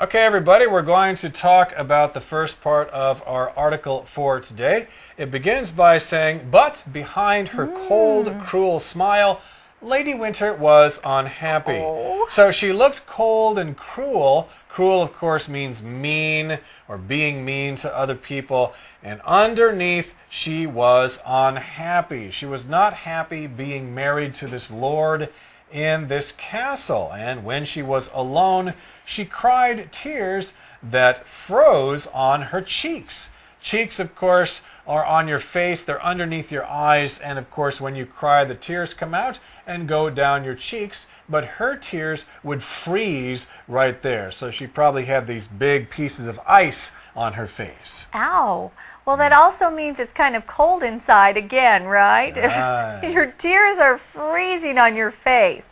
Okay, everybody, we're going to talk about the first part of our article for today. It begins by saying, but behind her cold, cruel smile, Lady Winter was unhappy. So she looked cold and cruel. Cruel, of course, means mean or being mean to other people. And underneath, she was unhappy. She was not happy being married to this lord in this castle. And when she was alone, she cried tears that froze on her cheeks. Cheeks, of course, are on your face. They're underneath your eyes. And, of course, when you cry, the tears come out and go down your cheeks. But her tears would freeze right there. So she probably had these big pieces of ice on her face. Ow. Well, that also means it's kind of cold inside again, right? Your tears are freezing on your face.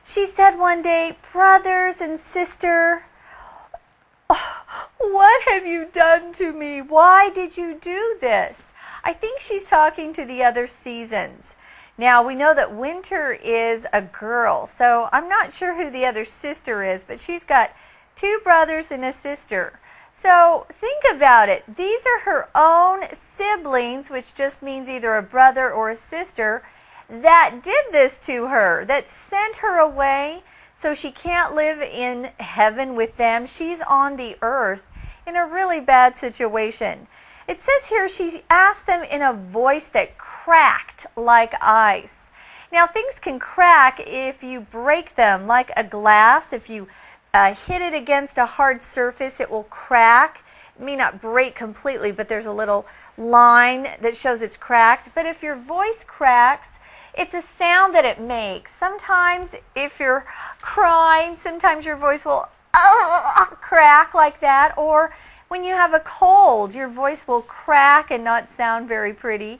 She said one day, brothers and sister, what have you done to me? Why did you do this? I think she's talking to the other seasons. Now, we know that Winter is a girl, so I'm not sure who the other sister is, but she's got 2 brothers and a sister. So think about it. These are her own siblings, which just means either a brother or a sister, that did this to her, that sent her away so she can't live in heaven with them. She's on the earth in a really bad situation. It says here she asked them in a voice that cracked like ice. Now, things can crack if you break them, like a glass. If you hit it against a hard surface, it will crack. It may not break completely, but there's a little line that shows it's cracked. But if your voice cracks, it's a sound that it makes. Sometimes if you're crying, sometimes your voice will crack like that. Or when you have a cold, your voice will crack and not sound very pretty.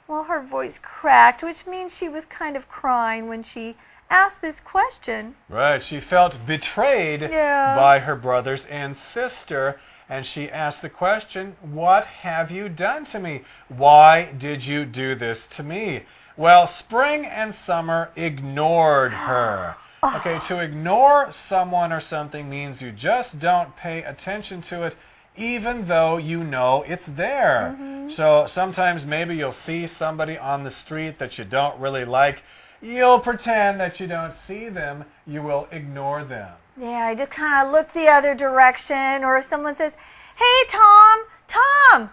Well, her voice cracked, which means she was kind of crying when she asked this question. Right, she felt betrayed by her brothers and sister, and she asked the question, what have you done to me? Why did you do this to me? Well, spring and summer ignored her. Okay, to ignore someone or something means you just don't pay attention to it, even though you know it's there. So sometimes maybe you'll see somebody on the street that you don't really like. You'll pretend that you don't see them. You will ignore them. Yeah, I just kind of look the other direction. Or if someone says, hey, Tom,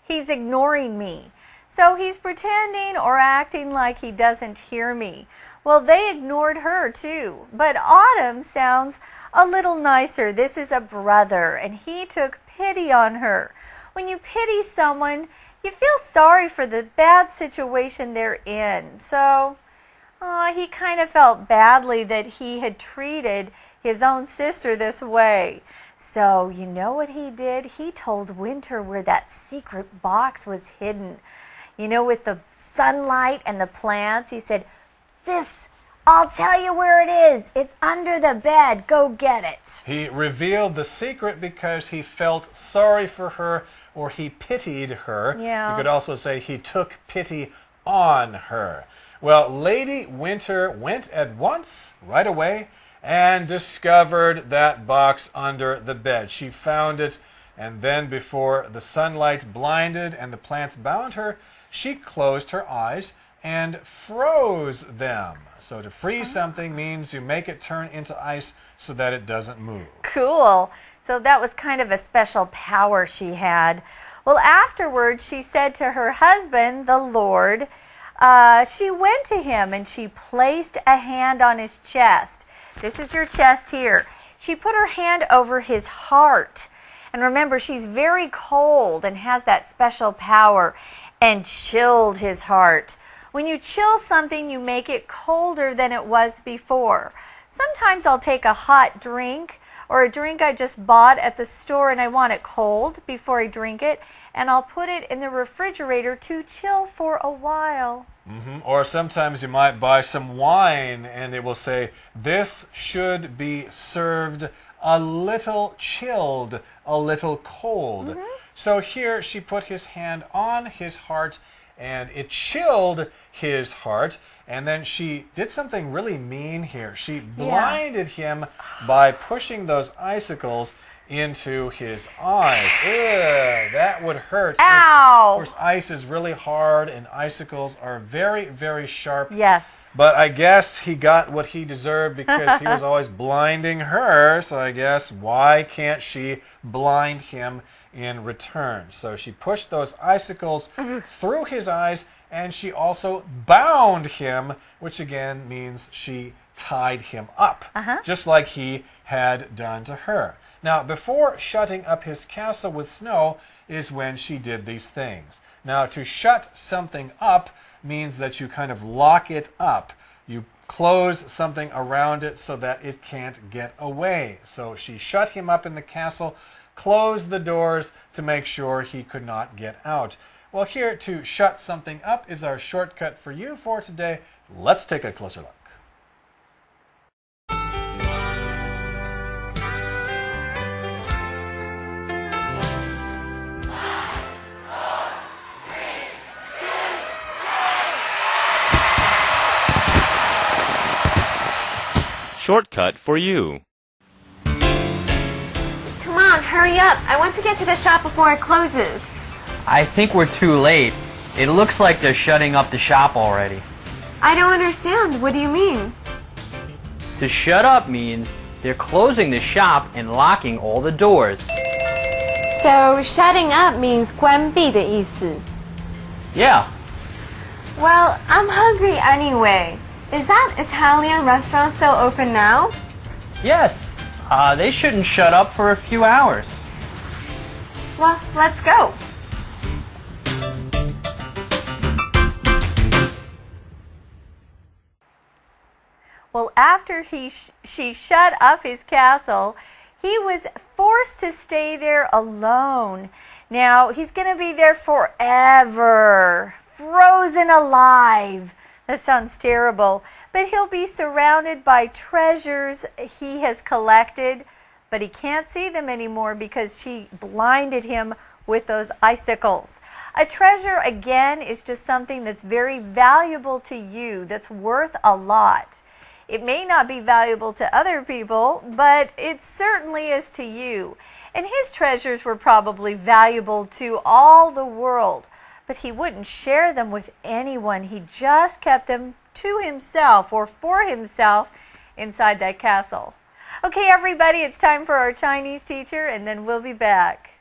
he's ignoring me. So he's pretending or acting like he doesn't hear me. Well, they ignored her too. But Autumn sounds a little nicer. This is a brother, and he took pity on her. When you pity someone, you feel sorry for the bad situation they're in. So he kind of felt badly that he had treated his own sister this way. So you know what he did? He told Winter where that secret box was hidden. You know, with the sunlight and the plants. He said, sis, I'll tell you where it is. It's under the bed. Go get it. He revealed the secret because he felt sorry for her, or he pitied her. Yeah. You could also say he took pity on her. Well, Lady Winter went at once, right away, and discovered that box under the bed. She found it, and then before the sunlight blinded and the plants bound her, she closed her eyes and froze them. So to freeze something means you make it turn into ice so that it doesn't move. Cool. So that was kind of a special power she had. Well, afterwards, she said to her husband, the Lord, she went to him and she placed a hand on his chest. This is your chest here. She put her hand over his heart. And remember, she's very cold and has that special power, and chilled his heart. When you chill something, you make it colder than it was before. Sometimes I'll take a hot drink or a drink I just bought at the store and I want it cold before I drink it, and I'll put it in the refrigerator to chill for a while. Or sometimes you might buy some wine and it will say, this should be served a little chilled, a little cold. So here she put his hand on his heart and it chilled his heart. And then she did something really mean here. She blinded him by pushing those icicles into his eyes. Ugh, that would hurt. Ow! Of course, ice is really hard and icicles are very, very sharp. Yes. But I guess he got what he deserved because he was always blinding her. So I guess why can't she blind him in return? So she pushed those icicles through his eyes, and she also bound him, which again means she tied him up, just like he had done to her. Now, before shutting up his castle with snow is when she did these things. Now, to shut something up means that you kind of lock it up. You close something around it so that it can't get away. So she shut him up in the castle, closed the doors to make sure he could not get out. Well, here to shut something up is our shortcut for you for today. Let's take a closer look. Shortcut for you. Come on, hurry up. I want to get to the shop before it closes. I think we're too late. It looks like they're shutting up the shop already. I don't understand. What do you mean? To shut up means they're closing the shop and locking all the doors. So, shutting up means 关闭的意思. Yeah. Well, I'm hungry anyway. Is that Italian restaurant still open now? Yes. They shouldn't shut up for a few hours. Well, let's go. Well, after she shut up his castle, he was forced to stay there alone. Now, he's going to be there forever, frozen alive. That sounds terrible. But he'll be surrounded by treasures he has collected, but he can't see them anymore because she blinded him with those icicles. A treasure, again, is just something that's very valuable to you, that's worth a lot. It may not be valuable to other people, but it certainly is to you. And his treasures were probably valuable to all the world, but he wouldn't share them with anyone. He just kept them to himself or for himself inside that castle. Okay, everybody, it's time for our Chinese teacher, and then we'll be back.